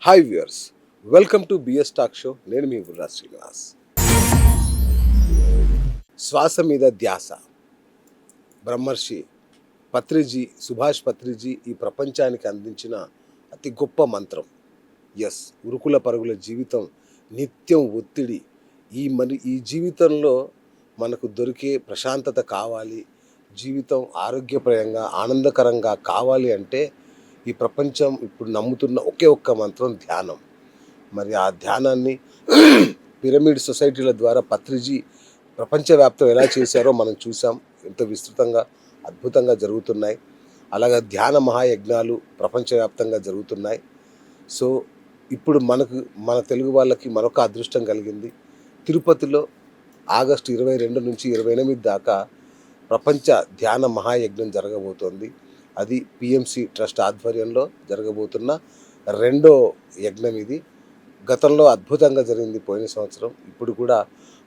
Hi viewers, welcome to BS talk show. నేను మీ బుర్రా శ్రీనివాస్. శ్వాస మీద ధ్యాస. బ్రహ్మర్షి పత్రిజీ, సుభాష్ పత్రిజీ ఈ ప్రపంచానికి అందించిన అతి గొప్ప మంత్రం. ఉరుకుల పరుగుల జీవితం, నిత్యం ఒత్తిడి. ఈ జీవితంలో మనకు దొరికే ప్రశాంతత కావాలి, జీవితం ఆరోగ్యప్రదంగా ఆనందకరంగా కావాలి అంటే ఈ ప్రపంచం ఇప్పుడు నమ్ముతున్న ఒకే ఒక్క మంత్రం ధ్యానం. మరి ఆ ధ్యానాన్ని పిరమిడ్ సొసైటీల ద్వారా పత్రిజీ ప్రపంచవ్యాప్తం ఎలా చేశారో మనం చూసాం. ఎంతో విస్తృతంగా అద్భుతంగా జరుగుతున్నాయి. అలాగే ధ్యాన మహాయజ్ఞాలు ప్రపంచవ్యాప్తంగా జరుగుతున్నాయి. సో ఇప్పుడు మన తెలుగు వాళ్ళకి మరొక అదృష్టం కలిగింది. తిరుపతిలో ఆగస్టు 22 నుంచి 28 దాకా ప్రపంచ ధ్యాన మహాయజ్ఞం జరగబోతోంది. అది పిఎంసి ట్రస్ట్ ఆధ్వర్యంలో జరగబోతున్న రెండో యజ్ఞం ఇది. గతంలో అద్భుతంగా జరిగింది పోయిన సంవత్సరం, ఇప్పుడు కూడా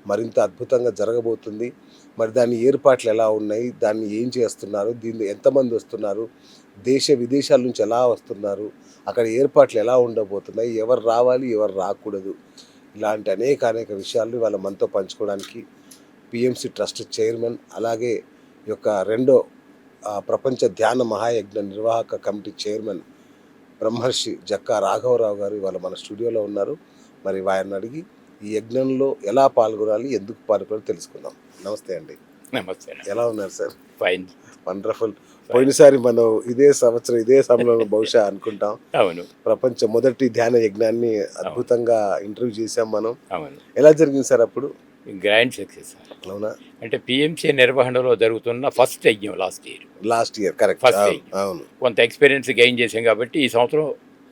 మరింత అద్భుతంగా జరగబోతుంది. మరి దాని ఏర్పాట్లు ఎలా ఉన్నాయి, దాన్ని ఏం చేస్తున్నారు, దీన్ని ఎంతమంది వస్తున్నారు, దేశ విదేశాల నుంచి ఎలా వస్తున్నారు, అక్కడ ఏర్పాట్లు ఎలా ఉండబోతున్నాయి, ఎవరు రావాలి ఎవరు రాకూడదు, ఇలాంటి అనేక విషయాలు వాళ్ళ మనతో పంచుకోవడానికి పిఎంసి ట్రస్ట్ చైర్మన్, అలాగే ఈ యొక్క రెండో ప్రపంచ ధ్యాన మహాయజ్ఞ నిర్వాహక కమిటీ చైర్మన్ బ్రహ్మర్షి జక్కా రాఘవరావు గారు ఇవాళ మన స్టూడియోలో ఉన్నారు. మరి వారిని అడిగి ఈ యజ్ఞంలో ఎలా పాల్గొనాలి, ఎందుకు పాల్గొనాలి తెలుసుకుందాం. నమస్తే అండి. నమస్తే. ఎలా ఉన్నారు సార్? Fine, wonderful. పోయినసారి మనం ఇదే సంవత్సరం ఇదే సమయంలో బహుశా అనుకుంటాం, అవును, ప్రపంచ మొదటి ధ్యాన యజ్ఞాన్ని అద్భుతంగా ఇంటర్వ్యూ చేశాం మనం. అవును, ఎలా జరిగింది సార్ అప్పుడు? Grand success. అవునా? అంటే పిఎంసీ నిర్వహణలో జరుగుతున్న ఫస్ట్ యజ్ఞం లాస్ట్ ఇయర్ కరెక్ట్. ఫస్ట్ యజ్ఞం. అవును, కొంత ఎక్స్పీరియన్స్ గెయిన్ చేసాం కాబట్టి ఈ సంవత్సరం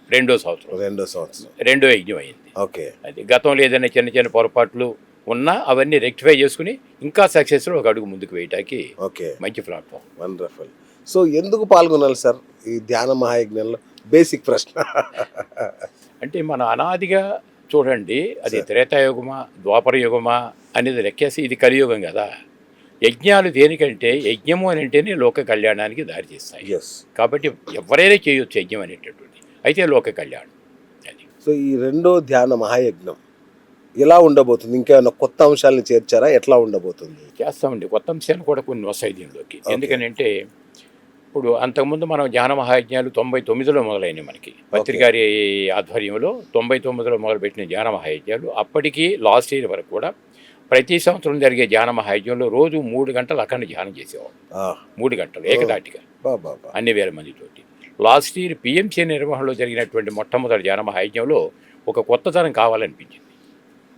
రెండో సంవత్సరం రెండో యజ్ఞం అయింది. ఓకే. అది గతంలో ఏదైనా చిన్న పొరపాట్లు ఉన్నా అవన్నీ రెక్టిఫై చేసుకుని ఇంకా సక్సెస్లో ఒక అడుగు ముందుకు వేయటానికి ఓకే మంచి ప్లాట్ఫామ్. వండర్ఫుల్. సో ఎందుకు పాల్గొనాలి సార్ ఈ ధ్యాన మహాయజ్ఞంలో? బేసిక్ ప్రశ్న. అంటే మన అనాదిగా చూడండి, అది త్రేతాయుగమా ద్వాపర యుగమా అనేది లెక్కేసి ఇది కలియుగం కదా. యజ్ఞాలు దేనికంటే, యజ్ఞము అని అంటేనే లోక కళ్యాణానికి దారి తీస్తాయి. కాబట్టి ఎవరైనా చేయొచ్చు యజ్ఞం అనేటటువంటి, అయితే లోక కళ్యాణం అది. సో ఈ రెండో ధ్యాన మహాయజ్ఞం ఎలా ఉండబోతుంది? ఇంకేమైనా కొత్త అంశాలను చేర్చారా? ఎట్లా ఉండబోతుంది? చేస్తామండి. కొత్త అంశాలు కూడా కొన్ని వస్తాయి దీనిలోకి. ఎందుకనంటే ఇప్పుడు అంతకుముందు మనం ధ్యాన మహాయజ్ఞాలు 99లో మొదలైనవి. మనకి పత్రికారి ఆధ్వర్యంలో 99లో మొదలుపెట్టిన ధ్యాన మహాయజ్ఞాలు అప్పటికి లాస్ట్ ఇయర్ వరకు కూడా ప్రతి సంవత్సరం జరిగే ధ్యాన మహాయజ్ఞంలో రోజు 3 గంటలు అఖండ ధ్యానం చేసేవాడు. 3 గంటలు ఏకదాటిగా అన్ని వేల మందితోటి. లాస్ట్ ఇయర్ పిఎంసీ నిర్వహణలో జరిగినటువంటి మొట్టమొదటి ధ్యాన మహాయజ్ఞంలో ఒక కొత్తతనం కావాలనిపించింది.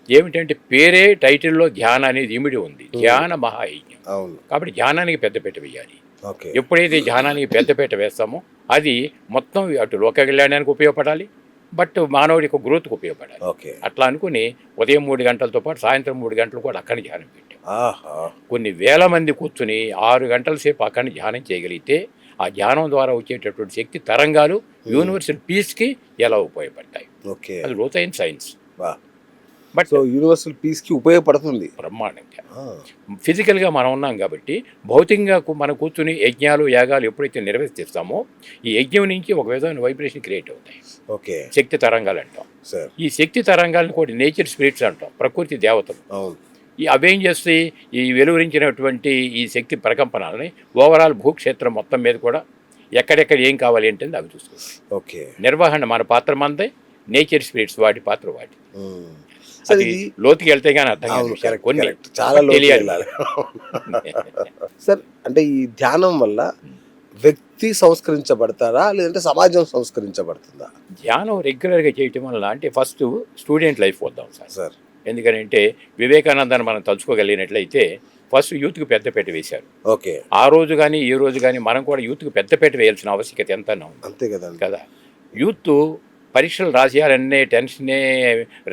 ఏమిటంటే పేరే టైటిల్లో ధ్యాన అనేది ఇమిడి ఉంది, ధ్యాన మహాయజ్ఞం. కాబట్టి ధ్యానానికి పెద్దపీట వేయాలి. ఎప్పుడైతే ధ్యానానికి పెద్దపీట వేస్తామో అది మొత్తం అటు లోక కళ్యాణానికి ఉపయోగపడాలి, బట్ మానవుడి యొక్క గ్రోత్కి ఉపయోగపడాలి. అట్లా అనుకుని ఉదయం 3 గంటలతో పాటు సాయంత్రం 3 గంటలు కూడా అక్కడి ధ్యానం పెట్టాం. కొన్ని వేల మంది కూర్చుని 6 గంటల సేపు అక్కడి ధ్యానం చేయగలిగితే ఆ ధ్యానం ద్వారా వచ్చేటటువంటి శక్తి తరంగాలు యూనివర్సల్ పీస్కి ఎలా ఉపయోగపడతాయి. అది లోతైన సైన్స్. బట్ యూనివర్సల్ పీస్కి ఉపయోగపడుతుంది బ్రహ్మాండంగా. ఫిజికల్గా మనం ఉన్నాం కాబట్టి భౌతికంగా మనం కూర్చుని యజ్ఞాలు యాగాలు ఎప్పుడైతే నిర్వర్తిస్తామో ఈ యజ్ఞం నుంచి ఒక విధమైన వైబ్రేషన్ క్రియేట్ అవుతాయి. ఓకే. శక్తి తరంగాలు అంటాం. ఈ శక్తి తరంగాలను కూడా నేచర్ స్పిరిట్స్ అంటాం, ప్రకృతి దేవతలు. అవేం చేస్తాయి, ఈ వెలువరించినటువంటి ఈ శక్తి ప్రకంపనాలని ఓవరాల్ భూక్షేత్రం మొత్తం మీద కూడా ఎక్కడెక్కడ ఏం కావాలి అంటే అవి చూసుకోవాలి. ఓకే. నిర్వహణ మన పాత్ర మనదే, నేచర్ స్పిరిట్స్ వాటి పాత్ర వాటి. అది లోతుకి వెళ్తే కానీ అర్థం కాదు, కొన్ని చాలా తెలియాలి సార్. అంటే ఈ ధ్యానం వల్ల వ్యక్తి సంస్కరించబడతారా, లేదంటే సమాజం సంస్కరించబడుతుందా? ధ్యానం రెగ్యులర్గా చేయటం వల్ల అంటే ఫస్ట్ స్టూడెంట్ లైఫ్ వద్దాం సార్. ఎందుకంటే వివేకానందాన్ని మనం తలుచుకోగలిగినట్లయితే ఫస్ట్ యూత్కి పెద్దపీట వేశారు. ఓకే. ఆ రోజు కానీ ఈ రోజు కానీ మనం కూడా యూత్కి పెద్దపీట వేయాల్సిన ఆవశ్యకత ఎంత అంతే కదా. యూత్ పరీక్షలు రాసేయాలనే టెన్షనే,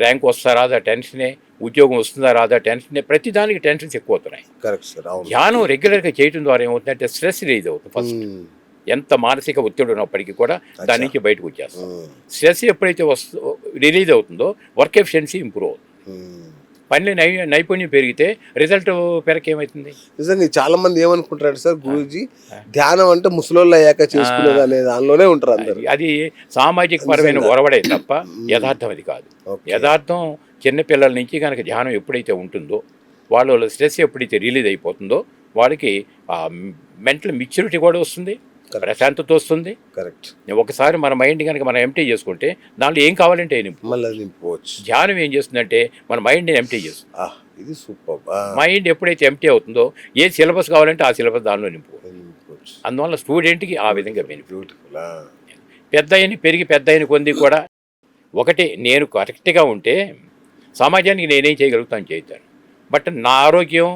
ర్యాంక్ వస్తుందా రాదా టెన్షనే, ఉద్యోగం వస్తుందా రాదా టెన్షనే, ప్రతి దానికి టెన్షన్స్ ఎక్కువ అవుతున్నాయి. ధ్యానం రెగ్యులర్గా చేయడం ద్వారా ఏమవుతుందంటే స్ట్రెస్ రిలీజ్ అవుతుంది. ఫస్ట్ ఎంత మానసిక ఒత్తిడి ఉన్నప్పటికీ కూడా దాని నుంచి బయటకు వచ్చేస్తాం. స్ట్రెస్ ఎప్పుడైతే రిలీజ్ అవుతుందో వర్క్ ఎఫిషియన్సీ ఇంప్రూవ్ అవుతుంది. పని నైపుణ్యం పెరిగితే రిజల్ట్ పెరకేమవుతుంది? నిజంగా చాలా మంది ఏమనుకుంటారు సార్, గురూజీ ధ్యానం అంటే ముసలోళ్ళు అయ్యాక చేసుకునేది అనే దానిలోనే ఉంటారు అందరు. అది సామాజిక పరమైన ఒరవడే తప్ప యథార్థం అది కాదు. యథార్థం చిన్నపిల్లల నుంచి కనుక ధ్యానం ఎప్పుడైతే ఉంటుందో, వాళ్ళ స్ట్రెస్ ఎప్పుడైతే రిలీజ్ అయిపోతుందో, వాళ్ళకి మెంటల్ మెచ్యూరిటీ కూడా వస్తుంది, ప్రశాంతత వస్తుంది. కరెక్ట్. ఒకసారి మన మైండ్ కనుక మనం ఎంటీ చేసుకుంటే దాంట్లో ఏం కావాలంటే మళ్ళీ నింపుకోవచ్చు. ధ్యానం ఏం చేస్తుందంటే మన మైండ్ని ఎంటీ చేస్తుంది. ఇది సూపర్. మైండ్ ఎప్పుడైతే ఎంటీ అవుతుందో ఏ సిలబస్ కావాలంటే ఆ సిలబస్ దానిలో నింపుకోవచ్చు. అందువల్ల స్టూడెంట్కి ఆ విధంగా బ్యూటిఫుల్. పెద్ద అయిన పెరిగి పెద్ద అయిన కొంది కూడా ఒకటి, నేను కరెక్ట్గా ఉంటే సమాజానికి నేనేం చేయగలుగుతాను చేస్తాను. బట్ నా ఆరోగ్యం,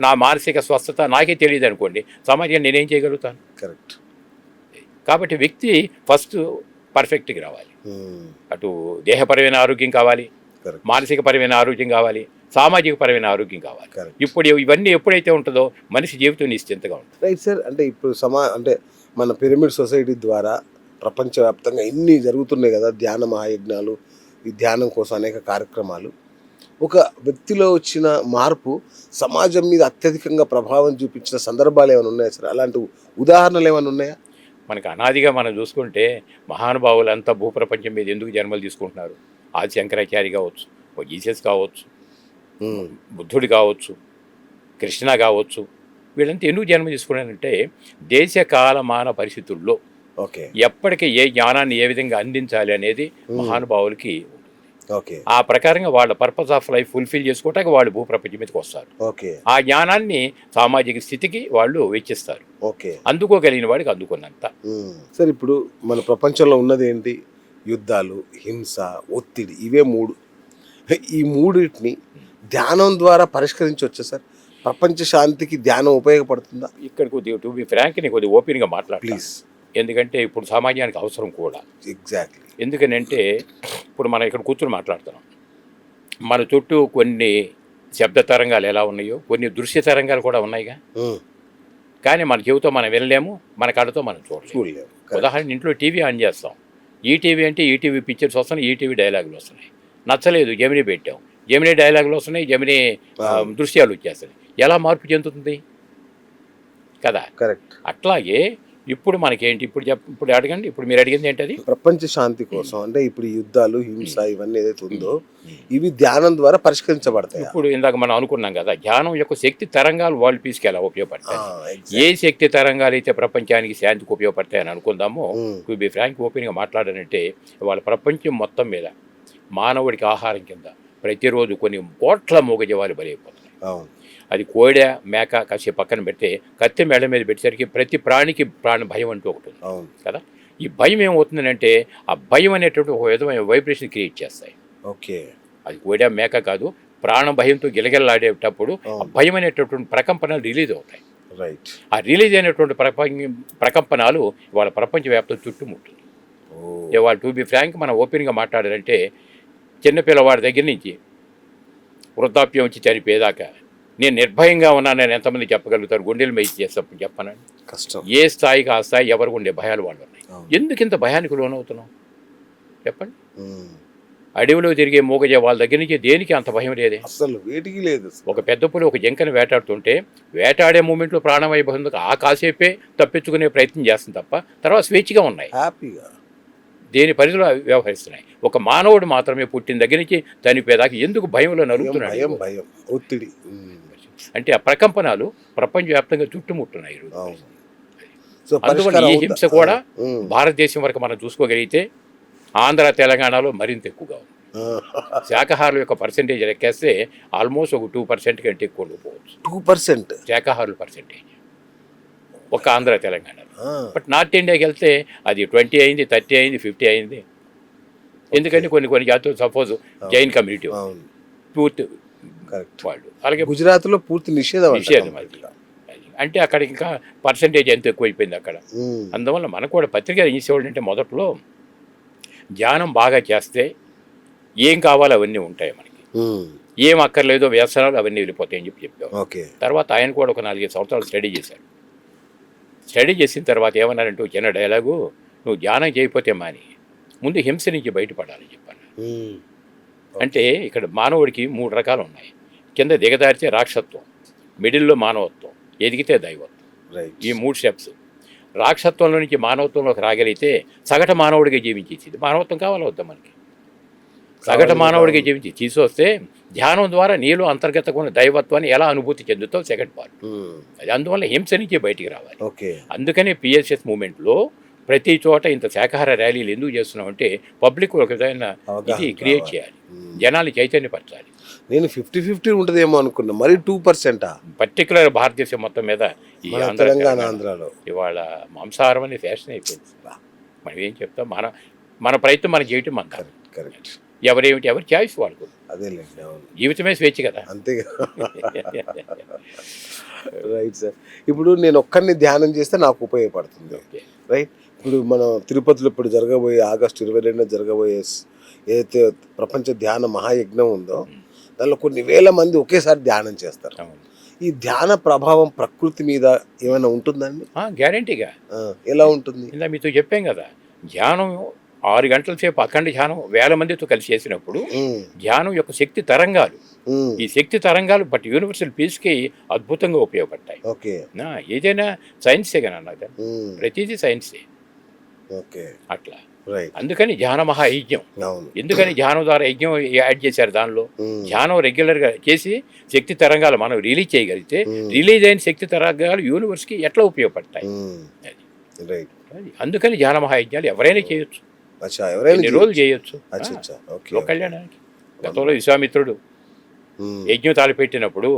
నా మానసిక స్వస్థత నాకే తెలియదు అనుకోండి, సమాజాన్ని నేనేం చేయగలుగుతాను? కరెక్ట్. కాబట్టి వ్యక్తి ఫస్ట్ పర్ఫెక్ట్గా రావాలి. అటు దేహపరమైన ఆరోగ్యం కావాలి, మానసిక పరమైన ఆరోగ్యం కావాలి, సామాజిక పరమైన ఆరోగ్యం కావాలి. ఇప్పుడు ఇవన్నీ ఎప్పుడైతే ఉంటుందో మనిషి జీవితం నిశ్చింతగా ఉంటుంది. Right sir. అంటే ఇప్పుడు అంటే మన పిరమిడ్ సొసైటీ ద్వారా ప్రపంచవ్యాప్తంగా ఇన్ని జరుగుతున్నాయి కదా, ధ్యాన మహాయజ్ఞాలు, ఈ ధ్యానం కోసం అనేక కార్యక్రమాలు. ఒక వ్యక్తిలో వచ్చిన మార్పు సమాజం మీద అత్యధికంగా ప్రభావం చూపించిన సందర్భాలు ఏమైనా ఉన్నాయా సార్? అలాంటి ఉదాహరణలు ఏమైనా ఉన్నాయా? మనకు అనాదిగా మనం చూసుకుంటే మహానుభావులంతా భూప్రపంచం మీద ఎందుకు జన్మలు తీసుకుంటున్నారు? ఆది శంకరాచార్య కావచ్చు, జీసస్ కావచ్చు, బుద్ధుడు కావచ్చు, కృష్ణ కావచ్చు, వీళ్ళంతా ఎందుకు జన్మ తీసుకున్నారంటే దేశ కాలమాన పరిస్థితుల్లో ఎప్పటికీ ఏ జ్ఞానాన్ని ఏ విధంగా అందించాలి అనేది మహానుభావులకి ఆ ప్రకారంగా వాళ్ళ పర్పస్ ఆఫ్ లైఫ్ ఫుల్ఫిల్ చేసుకోవటానికి వాళ్ళు భూప్రపంచం మీదకి వస్తారు. ఆ జ్ఞానాన్ని సామాజిక స్థితికి వాళ్ళు వెచ్చిస్తారు. అందుకోగలిగిన వాడికి అందుకున్నంత. సార్, ఇప్పుడు మన ప్రపంచంలో ఉన్నది ఏంటి? యుద్ధాలు, హింస, ఒత్తిడి, ఇవే మూడు. ఈ మూడింటిని ధ్యానం ద్వారా పరిష్కరించవచ్చా సార్? ప్రపంచ శాంతికి ధ్యానం ఉపయోగపడుతుందా? ఇక్కడ కొద్దిగా టు బి ఫ్రాంక్ ని కొద్దిగా ఓపెన్గా మాట్లాడు ప్లీజ్. ఎందుకంటే ఇప్పుడు సమాజానికి అవసరం కూడా. ఎగ్జాక్ట్లీ. ఎందుకనంటే ఇప్పుడు మనం ఇక్కడ కూర్చొని మాట్లాడుతున్నాం, మన చుట్టూ కొన్ని శబ్ద తరంగాలు ఎలా ఉన్నాయో కొన్ని దృశ్య తరంగాలు కూడా ఉన్నాయిగా. కానీ మన చెవితో మనం వినలేము, మన కళ్ళతో మనం చూడలేము. ఉదాహరణ, ఇంట్లో టీవీ ఆన్ చేస్తాం, ఈటీవీ అంటే ఈటీవీ పిక్చర్స్ వస్తున్నాయి, ఈటీవీ డైలాగులు వస్తున్నాయి. నచ్చలేదు, జమినీ పెట్టాం, జమినీ డైలాగులు వస్తున్నాయి, జమినీ దృశ్యాలు వచ్చేస్తున్నాయి. ఎలా మార్పు చెందుతుంది కదా? కరెక్ట్. అట్లాగే ఇప్పుడు మనకేంటి, ఇప్పుడు అడగండి, ఇప్పుడు మీరు అడిగింది ఏంటది? ప్రపంచ శాంతి కోసం అంటే ఇప్పుడు యుద్ధాలు, హింస ఇవన్నీ ఏదైతే ఉందో ఇవి ధ్యానం ద్వారా పరిష్కరించబడతాయి. ఇప్పుడు ఇందాక మనం అనుకున్నాం కదా, ధ్యానం యొక్క శక్తి తరంగాలు వరల్డ్ పీస్కి ఎలా ఉపయోగపడతాయి, ఏ శక్తి తరంగాలు అయితే ప్రపంచానికి శాంతికి ఉపయోగపడతాయి అని అనుకుందామో, టు బి ఫ్రాంక్ ఓపెన్గా మాట్లాడాలంటే వాళ్ళ ప్రపంచం మొత్తం మీద మానవుడికి ఆహారం కింద ప్రతిరోజు కొన్ని కోట్ల మూగజీవాలు బలైపోతున్నాయి. అది కోడె, మేక కాసేపు పక్కన పెడితే కత్తి మెడ మీద పెట్టేసరికి ప్రతి ప్రాణికి భయం అంటూ ఒకటి ఉంది కదా. ఈ భయం ఏమవుతుందంటే ఆ భయం అనేటువంటి ఒక విధమైన వైబ్రేషన్ క్రియేట్ చేస్తాయి. అది కోడె, మేక కాదు, ప్రాణ భయంతో గిలగిలలాడేటప్పుడు ఆ భయం అనేటటువంటి ప్రకంపనలు రిలీజ్ అవుతాయి. ఆ రిలీజ్ అయినటువంటి ప్రకంపనాలు వాళ్ళ ప్రపంచవ్యాప్తం చుట్టుముట్టుంది. ఇవాళ టు బి ఫ్రాంక్ మనం ఓపెన్గా మాట్లాడాలంటే చిన్నపిల్లవాడి దగ్గర నుంచి వృద్ధాప్యం వచ్చి చనిపోయేదాకా నేను నిర్భయంగా ఉన్నానని ఎంతమంది చెప్పగలుగుతారు? గుండెలు మేసి చేస్తాను చెప్పనండి, కష్టం. ఏ స్థాయికి ఆ స్థాయి ఎవరికి ఉండే భయాలు వాళ్ళు ఉన్నాయి. ఎందుకు ఇంత భయానికి లోనవుతున్నాం చెప్పండి? అడవిలో తిరిగే మూగజే వాళ్ళ దగ్గర నుంచి దేనికి అంత భయం లేదే, అసలు వేటికి లేదు. ఒక పెద్ద పులి ఒక జింకని వేటాడుతుంటే వేటాడే మూమెంట్లో ప్రాణం అయిపోతుంది, ఆ కాసేపే తప్పించుకునే ప్రయత్నం చేస్తుంది తప్ప తర్వాత స్వేచ్ఛగా ఉన్నాయి, హ్యాపీగా దేని పరిధిలో వ్యవహరిస్తున్నాయి. ఒక మానవుడు మాత్రమే పుట్టిన దగ్గర నుంచి చనిపోయేదాకా ఎందుకు భయంలో నలుగుతున్నాడు? భయం, ఒత్తిడి. అంటే ఆ ప్రకంపనాలు ప్రపంచవ్యాప్తంగా చుట్టుముట్టున్నాయి. అందువల్ల ఈ హింస కూడా భారతదేశం వరకు మనం చూసుకోగలిగితే ఆంధ్ర, తెలంగాణలో మరింత ఎక్కువగా ఉంది. శాకాహారుల యొక్క పర్సెంటేజ్ లెక్కేస్తే ఆల్మోస్ట్ ఒక 2% కంటే ఎక్కువ పోవచ్చు. 2% శాకాహారుల పర్సెంటేజ్ ఒక ఆంధ్ర, తెలంగాణలో. బట్ నార్త్ ఇండియాకి వెళ్తే అది 20 అయింది, 30 అయింది, 50 అయింది. ఎందుకంటే కొన్ని జాతులు సపోజ్ జైన్ కమ్యూనిటీ పూర్తి వాళ్ళు, అలాగే గుజరాత్లో పూర్తి నిషేధం. అంటే అక్కడ ఇంకా పర్సంటేజ్ ఎంత ఎక్కువైపోయింది అక్కడ. అందువల్ల మనకు కూడా పత్రిక ఏం చేసేవాళ్ళు అంటే మొదట్లో ధ్యానం బాగా చేస్తే ఏం కావాలో అవన్నీ ఉంటాయి మనకి, ఏం అక్కర్లేదో వ్యసనాలు అవన్నీ వెళ్ళిపోతాయని చెప్పారు. తర్వాత ఆయన కూడా ఒక 4-5 సంవత్సరాలు స్టడీ చేశారు. స్టడీ చేసిన తర్వాత ఏమన్నారంటే చిన్న డైలాగు, నువ్వు ధ్యానం చేయకపోతే మాని ముందు హింస నుంచి బయటపడాలని చెప్పాను. అంటే ఇక్కడ మానవుడికి 3 రకాలు ఉన్నాయి. కింద దిగదారితే రాక్షసత్వం, మిడిల్లో మానవత్వం, ఎదిగితే దైవత్వం. రైట్. ఈ 3 స్టెప్స్. రాక్షసత్వంలో నుంచి మానవత్వంలోకి రాగలిగితే సగటు మానవుడిగా జీవించేది. మానవత్వం కావాలి వద్దా మనకి? సగటు మానవుడిగా జీవించి తీసుకొస్తే ధ్యానం ద్వారా నీలో అంతర్గతంగా ఉన్న దైవత్వాన్ని ఎలా అనుభూతి చెందుతావు సెకండ్ పార్ట్. అది అందువల్ల హింస నుంచి బయటికి రావాలి. ఓకే. అందుకనే పిఎస్ఎస్ మూమెంట్లో ప్రతి చోట ఇంత శాకాహార ర్యాలీలు ఎందుకు చేస్తున్నామంటే పబ్లిక్ ఒక విధమైన ఇది క్రియేట్ చేయాలి, జనాలు చైతన్యపరచాలి. నేను 50-50 ఉంటుందేమో అనుకున్నా, మరి 2%. పర్టికులర్ భారతదేశం మొత్తం మీద ఈ మన ఆంధ్ర తెలంగాణ, ఆంధ్రాలో ఇవాళ మాంసాహారం అనేది ఫ్యాషన్ అయిపోయింది. మనం ఏం చెప్తాం, మన ప్రయత్నం మనం చేయటం మన కరెక్ట్. ఎవరు చాయిస్ వాళ్ళకు. అదేలేండి, అవును, జీవితమే స్వేచ్ఛ కదా. అంతే. Right sir. ఇప్పుడు నేను ఒక్కరిని ధ్యానం చేస్తే నాకు ఉపయోగపడుతుంది. ఓకే. రైట్. ఇప్పుడు మనం తిరుపతిలో ఇప్పుడు జరగబోయే ఆగస్టు 22న జరగబోయే ఏదైతే ప్రపంచ ధ్యాన మహాయజ్ఞం ఉందో దానిలో కొన్ని వేల మంది ఒకేసారి ధ్యానం చేస్తారు. అవును. ఈ ధ్యాన ప్రభావం ప్రకృతి మీద ఏమైనా ఉంటుందండి? గ్యారంటీగా. ఎలా ఉంటుంది? ఇలా మీతో చెప్పాం కదా, ధ్యానం 6 గంటల సేపు అఖండ ధ్యానం 1000 మందితో కలిసి చేసినప్పుడు ధ్యానం యొక్క శక్తి తరంగాలు, ఈ శక్తి తరంగాలు బట్ యూనివర్సల్ పీస్కి అద్భుతంగా ఉపయోగపడతాయి. ఓకే. ఏదైనా సైన్సే కదా అన్నది, ప్రతిదీ సైన్సే. ఓకే. అట్లా. రైట్. అందుకని ధ్యాన మహాయజ్ఞం. అవును. ఎందుకని ధ్యానం ద్వారా యజ్ఞం యాడ్ చేశారు దానిలో. ధ్యానం రెగ్యులర్గా చేసి శక్తి తరంగాలు మనం రిలీజ్ చేయగలిగితే రిలీజ్ అయిన శక్తి తరంగాలు యూనివర్స్కి ఎట్లా ఉపయోగపడతాయి. అది రైట్. అందుకని ధ్యాన మహాయజ్ఞాలు ఎవరైనా చేయొచ్చు, ఎవరైనా ఎన్ని రోజులు చేయొచ్చు. ఓకే. లోక కళ్యాణానికి గతంలో విశ్వామిత్రుడు యజ్ఞం తలపెట్టినప్పుడు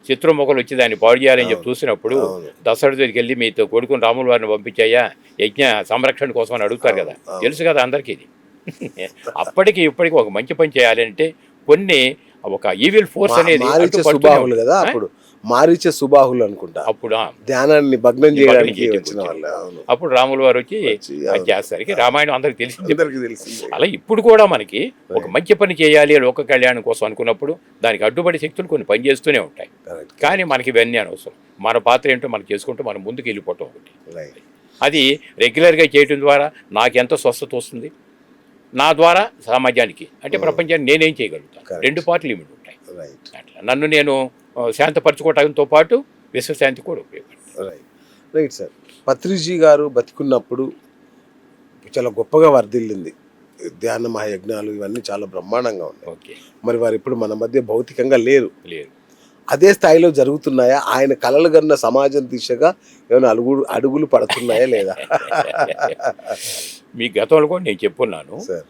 శత్రుముఖలు వచ్చి దాన్ని పాడు చేయాలని చెప్పి చూసినప్పుడు దశరథుడి దగ్గరికి వెళ్ళి మీతో కొడుకుని రాముల వారిని పంపించాయా యజ్ఞ సంరక్షణ కోసం అని అడుగుతారు కదా. తెలుసు కదా అందరికీ ఇది. అప్పటికి ఇప్పటికి ఒక మంచి పని చేయాలి అంటే కొన్ని ఒక ఈవిల్ ఫోర్స్ అనేది సుబాహులు కదా, అప్పుడు మారీచ సుబాహులు అనుకుంటా, అప్పుడు ధ్యానాన్ని భగ్నం చేయడానికి వచ్చిన వాళ్ళు. అప్పుడు రాముల వారు వచ్చి అది చేస్తారు. రామాయణం అందరికి తెలిసింది. అలా ఇప్పుడు కూడా మనకి ఒక మంచి పని చేయాలి లోక కళ్యాణం కోసం అనుకున్నప్పుడు దానికి అడ్డుపడే శక్తులు కొన్ని పనిచేస్తూనే ఉంటాయి. కానీ మనకి ఇవన్నీ అనవసరం. మన పాత్ర ఏంటో మనం చేసుకుంటూ మనం ముందుకు వెళ్ళిపోవటం ఒకటి. అది రెగ్యులర్గా చేయటం ద్వారా నాకెంత స్వస్థత వస్తుంది, నా ద్వారా సమాజానికి అంటే ప్రపంచానికి నేనేం చేయగలుగుతాను. 2 పార్ట్ లిమిట్ ఉంటాయి. అట్లా నన్ను నేను శాంతపరచుకోవడంతో పాటు విశ్వశాంతి కూడా ఉపయోగపడుతుంది. Right sir. పత్రిజీ గారు బతికున్నప్పుడు చాలా గొప్పగా వర్ధిల్లింది ధ్యాన మహాయజ్ఞాలు, ఇవన్నీ చాలా బ్రహ్మాండంగా ఉన్నాయి. ఓకే. మరి వారు ఇప్పుడు మన మధ్య భౌతికంగా లేరు. అదే స్థాయిలో జరుగుతున్నాయా? ఆయన కలలు కన్న సమాజం దిశగా ఏమైనా అడుగులు పడుతున్నాయా లేదా? మీ గతంలో కూడా నేను చెప్పున్నాను సార్,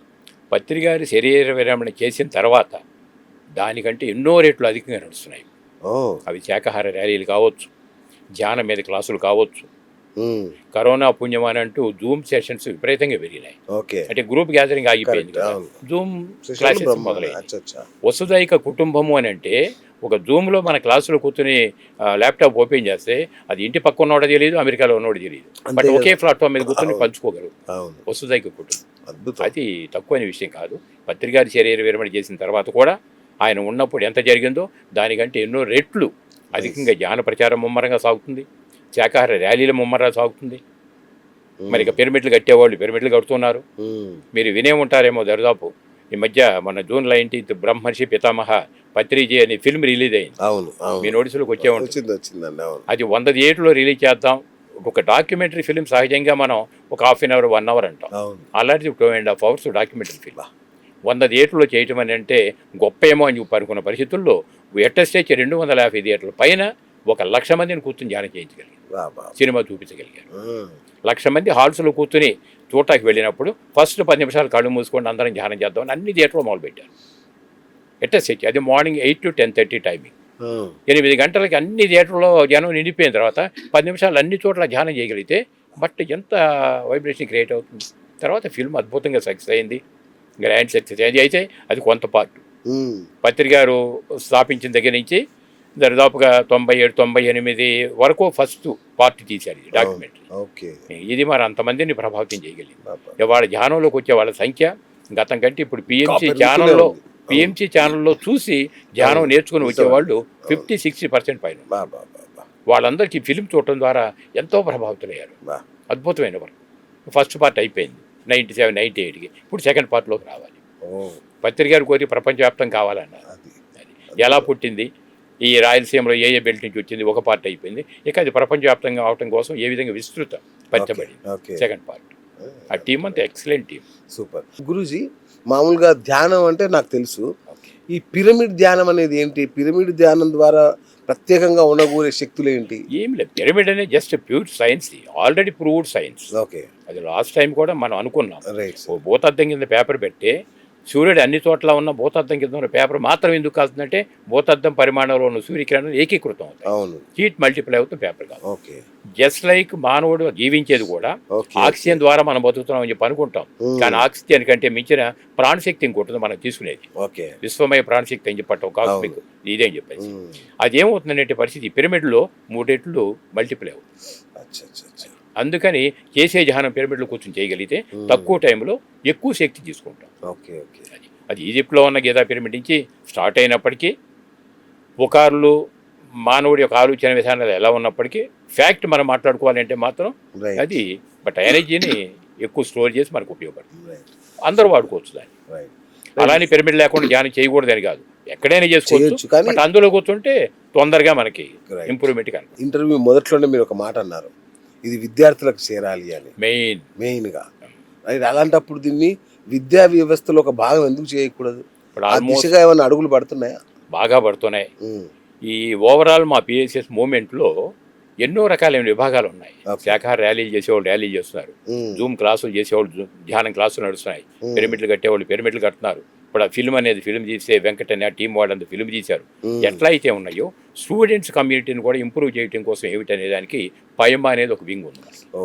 పత్రిగారి శరీర విరమణ చేసిన తర్వాత దానికంటే ఎన్నో రెట్లు అధికంగా నడుస్తున్నాయి. అవి శాకాహార ర్యాలీలు కావచ్చు, ధ్యానం మీద క్లాసులు కావచ్చు, కరోనా పుణ్యం అని అంటూ జూమ్ సెషన్స్ విపరీతంగా పెరిగినాయి. అంటే గ్రూప్ గ్యాదరింగ్ ఆగిపోయింది కదా, జూమ్ క్లాసెస్ మొదలైంది. వసుదైక కుటుంబము అని అంటే ఒక జూమ్లో మన క్లాసులో కూర్చొని ల్యాప్టాప్ ఓపెన్ చేస్తే అది ఇంటి పక్క ఉన్నవాడు తెలియదు, అమెరికాలో ఉన్నవాడు తెలియదు, బట్ ఒకే ప్లాట్ఫామ్ మీద కూర్చొని పంచుకోగలరు. వసుదైక కుటుంబం అది తక్కువైన విషయం కాదు. పత్రికారి శరీర విరమణ చేసిన తర్వాత కూడా ఆయన ఉన్నప్పుడు ఎంత జరిగిందో దానికంటే ఎన్నో రెట్లు అధికంగా ధ్యాన ప్రచారం ముమ్మరంగా సాగుతుంది, శాకాహార ర్యాలీల ముమ్మరంగా సాగుతుంది. మరి ఇక పిరమిడ్లు కట్టేవాళ్ళు పిరమిడ్లు కడుతున్నారు. మీరు వినే ఉంటారేమో, దరిదాపు ఈ మధ్య మన జూన్ 19 బ్రహ్మర్షి పితామహ పత్రిజీ అనే ఫిల్మ్ రిలీజ్ అయింది. మీ నోటీసులకు వచ్చే ఉంటుంది. అది 100 థియేటర్లో రిలీజ్ చేద్దాం. ఒక డాక్యుమెంటరీ ఫిల్మ్ సహజంగా మనం ఒక ½ అవర్ 1 అవర్ అంటాం, అలాంటిది 2.5 hours డాక్యుమెంటరీ ఫిల్మ్ 100 థియేటర్లో చేయటం అని అంటే గొప్ప ఏమో అని చెప్పి అనుకున్న పరిస్థితుల్లో ఎట్టస్టేజ్ 250 థియేటర్ల పైన 1,00,000 మందిని కూర్చొని ధ్యానం చేయించగలిగారు, సినిమా చూపించగలిగారు. 1,00,000 మంది హాల్స్లో కూర్చొని చూడటానికి వెళ్ళినప్పుడు ఫస్ట్ 10 నిమిషాలు కళ్ళు మూసుకొని అందరం ధ్యానం చేద్దామని అన్ని థియేటర్లో మొదలుపెట్టారు. ఎట్టస్టేజ్ అది మార్నింగ్ 8 to 10:30 టైమింగ్. 8 గంటలకి అన్ని థియేటర్లో జనం నిండిపోయిన తర్వాత 10 నిమిషాలు అన్ని చోట్ల ధ్యానం చేయగలిగితే బట్ ఎంత వైబ్రేషన్ క్రియేట్ అవుతుంది. తర్వాత ఫిల్మ్ అద్భుతంగా సక్సెస్ అయింది, గ్రాండ్ సక్సెస్ అయింది. అయితే అది కొంత పార్ట్ పత్రికారు స్థాపించిన దగ్గర నుంచి దాదాపుగా 97-98 వరకు ఫస్ట్ పార్ట్ తీశారు ఈ డాక్యుమెంటరీ. ఇది మరి అంతమందిని ప్రభావితం చేయగలిగింది. వాళ్ళ ధ్యానంలోకి వచ్చే వాళ్ళ సంఖ్య గతం కంటే ఇప్పుడు పిఎంసి ఛానల్లో చూసి ధ్యానం నేర్చుకుని వచ్చేవాళ్ళు 50-60% పైన. వాళ్ళందరికీ ఫిలిం చూడటం ద్వారా ఎంతో ప్రభావితులయ్యారు. అద్భుతమైన వర్క్. ఫస్ట్ పార్ట్ అయిపోయింది 97-98కి. ఇప్పుడు సెకండ్ పార్ట్లోకి రావాలి. పత్రికారు కోరి ప్రపంచవ్యాప్తం కావాలన్నారు. అది ఎలా పుట్టింది, ఈ రాయలసీమలో ఏ బెల్ట్ నుంచి వచ్చింది ఒక పార్ట్ అయిపోయింది. ఇక అది ప్రపంచవ్యాప్తంగా అవటం కోసం ఏ విధంగా విస్తృత పరచబడింది ఓకే. Second part. ఆ టీం అంతా ఎక్సలెంట్ టీం. సూపర్. గురూజీ, మామూలుగా ధ్యానం అంటే నాకు తెలుసు. ఈ పిరమిడ్ ధ్యానం అనేది ఏంటి? పిరమిడ్ ధ్యానం ద్వారా ప్రత్యేకంగా ఉండగూరే శక్తులు ఏంటి? ఏం లేదు, పిరమిడ్ అనేది just pure science, already proved science. Okay, అది లాస్ట్ టైం కూడా మనం అనుకున్నాం. రైట్. ఓ భూతద్దం కింద పేపర్ పెట్టి సూర్యుడు అన్ని చోట్ల ఉన్న భూతద్దం కింద ఉన్న పేపర్ మాత్రం ఎందుకు కాస్తుందంటే భూతద్దం పరిమాణంలో ఉన్న సూర్యకిరణాలు ఏకీకృతం అవుతాయి, అవును, హీట్ మల్టిప్లై అవుతుంది, పేపర్ కాదు. ఓకే. జస్ట్ లైక్ మానవుడు జీవించేది కూడా ఓకే. ఆక్సిజన్ ద్వారా మనం బతుకుతున్నాం అని చెప్పి అనుకుంటాం. కానీ ఆక్సిజన్ కంటే మించిన ప్రాణశక్తి ఇంకొంటుంది మనం తీసుకునేది. ఓకే. విశ్వమయ ప్రాణశక్తి అని చెప్పటం కాస్మిక్ ఇదేం చెప్పేసి అదేమవుతుందంటే పరిస్థితి పిరమిడ్లో 3 రెట్లు మల్టిప్లై అవుతుంది. అచ్చా అచ్చా అచ్చా. అందుకని చేసే ధ్యానం పిరమిడ్లో కూర్చొని చేయగలిగితే తక్కువ టైంలో ఎక్కువ శక్తి తీసుకుంటాం. Okay okay. అది ఈజిప్ట్లో ఉన్న గీతా పిరమిడ్ నుంచి స్టార్ట్ అయినప్పటికీ పుకార్లు మానవుడి యొక్క ఆలోచన విధానాలు ఎలా ఉన్నప్పటికీ ఫ్యాక్ట్ మనం మాట్లాడుకోవాలంటే మాత్రం రైట్. అది బట్ ఎనర్జీని ఎక్కువ స్టోర్ చేసి మనకు ఉపయోగపడుతుంది. రైట్. అందరూ వాడుకోవచ్చు దాన్ని. రైట్. అలానే పిరమిడ్ లేకుండా ధ్యానం చేయకూడదని కాదు, ఎక్కడైనా చేయొచ్చు, చేసుకోవచ్చు. కానీ- బట్ అందులో కూర్చుంటే తొందరగా మనకి Right. ఇంప్రూవ్మెంట్ కనుక ఇంటర్వ్యూ మొదట్లోనే మీరు ఒక మాట అన్నారు, ఇది విద్యార్థులకు చేరాలి అని, మెయిన్గా. రైట్. అలాంటప్పుడు దీన్ని విద్యా వ్యవస్థలో ఒక భాగం ఎందుకు చేయకూడదు? ఇప్పుడు ఆ ఆల్మోస్ట్ దిశగా ఏమైనా అడుగులు పడుతున్నాయా? బాగా పడుతున్నాయి. ఈ ఓవరాల్ మా పిఎస్ఎస్ మూమెంట్లో ఎన్నో రకాలైన విభాగాలు ఉన్నాయి. Okay. శాఖాహార ర్యాలీలు చేసేవాళ్ళు ర్యాలీ చేస్తున్నారు, జూమ్ క్లాసులు చేసేవాళ్ళు ధ్యానం క్లాసులు నడుస్తున్నాయి, పిరమిడ్లు కట్టేవాళ్ళు పిరమిడ్లు కడుతున్నారు. ఇప్పుడు ఆ ఫిల్మ్ అనేది ఫిల్మ్ తీసే వెంకట్ అనే టీం వాళ్ళంతా ఫిల్మ్ తీశారు. ఎట్లా అయితే ఉన్నాయో స్టూడెంట్స్ కమ్యూనిటీని కూడా ఇంప్రూవ్ చేయడం కోసం ఏమిటనే దానికి పయమ అనేది ఒక వింగ్ ఉంది. ఓ,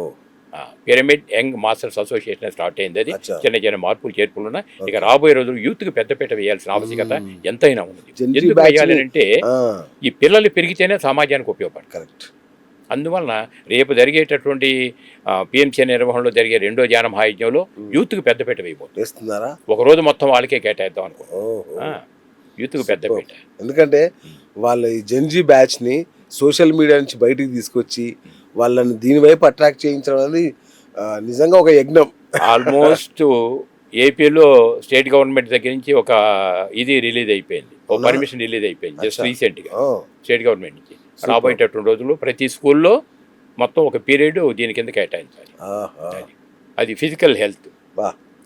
pyramid young masters association start అయింది. అది అచ్చా. చిన్న చిన్న మార్పులు చేర్పులు ఉన్నాయి. ఇక రాబోయే రోజులు యూత్కి పెద్దపీట వేయాల్సిన ఆవశ్యకత ఎంతైనా ఉంది. Gen Z ఎందుకు batch వేయాలి ని- అంటే ఈ పిల్లలు పెరిగితేనే సమాజానికి ఉపయోగపడతారు. కరెక్ట్. అందువలన రేపు జరిగేటటువంటి పిఎంసీ నిర్వహణలో జరిగే 2వ ధ్యాన మహాయజ్ఞంలో యూత్కి పెద్దపీట వేయబోతుంది. వేస్తున్నారా? ఒకరోజు మొత్తం వాళ్ళకే కేటాయిద్దాం అనుకుంటున్నాం. ఓహో. యూత్కి పెద్దపీట. ఎందుకంటే వాళ్ళ ఈ జెన్జీ బ్యాచ్ని సోషల్ మీడియా నుంచి బయటికి తీసుకొచ్చి వాళ్ళని దీని వైపు అట్రాక్ట్ చేయించడం అనేది నిజంగా ఒక యజ్ఞం. ఆల్మోస్ట్ ఏపీలో స్టేట్ గవర్నమెంట్ దగ్గర నుంచి ఒక ఇది రిలీజ్ అయిపోయింది, ఒక పర్మిషన్ రిలీజ్ అయిపోయింది జస్ట్ రీసెంట్గా స్టేట్ గవర్నమెంట్ నుంచి. రాబోయేటటువంటి రోజుల్లో ప్రతి స్కూల్లో మొత్తం ఒక పీరియడ్ దీని కింద కేటాయించాలి. అది ఫిజికల్ హెల్త్,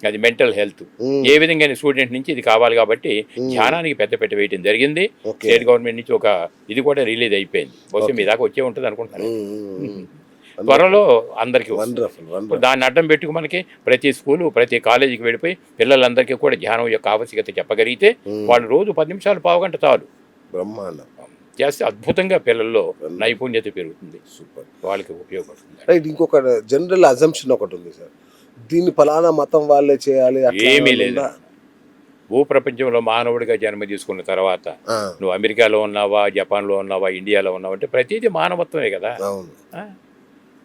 అది మెంటల్ హెల్త్, ఏ విధంగా స్టూడెంట్ నుంచి ఇది కావాలి కాబట్టి ధ్యానానికి పెద్దపీట వేయడం జరిగింది. స్టేట్ గవర్నమెంట్ నుంచి ఒక ఇది కూడా రిలీజ్ అయిపోయింది. బహుశా మీ దాకా వచ్చే ఉంటుంది అనుకుంటున్నాను. త్వరలో అందరికీ దాన్ని అడ్డం పెట్టుకు మనకి ప్రతి స్కూలు ప్రతి కాలేజీకి వెళ్ళిపోయి పిల్లలందరికీ కూడా ధ్యానం యొక్క ఆవశ్యకత చెప్పగలిగితే వాళ్ళు రోజు 10 నిమిషాలు పావుగంట చాలు బ్రహ్మాండం చేస్తే అద్భుతంగా పిల్లల్లో నైపుణ్యత పెరుగుతుంది. సూపర్. వాళ్ళకి ఉపయోగపడుతుంది. రైట్. ఇంకొక జనరల్ అజంప్షన్ ఒకటి ఉంది సార్, దీన్ని ఫలానా మతం వాళ్ళే చేయాలి అట్లా ఏమీ ఏమైనా లేదు. ఉందా? భూప్రపంచంలో మానవుడిగా జన్మ తీసుకున్న తర్వాత నువ్వు అమెరికాలో ఉన్నావా, జపాన్లో ఉన్నావా, ఇండియాలో ఉన్నావా అంటే ప్రతిదీ మానవత్వమే కదా. అవును.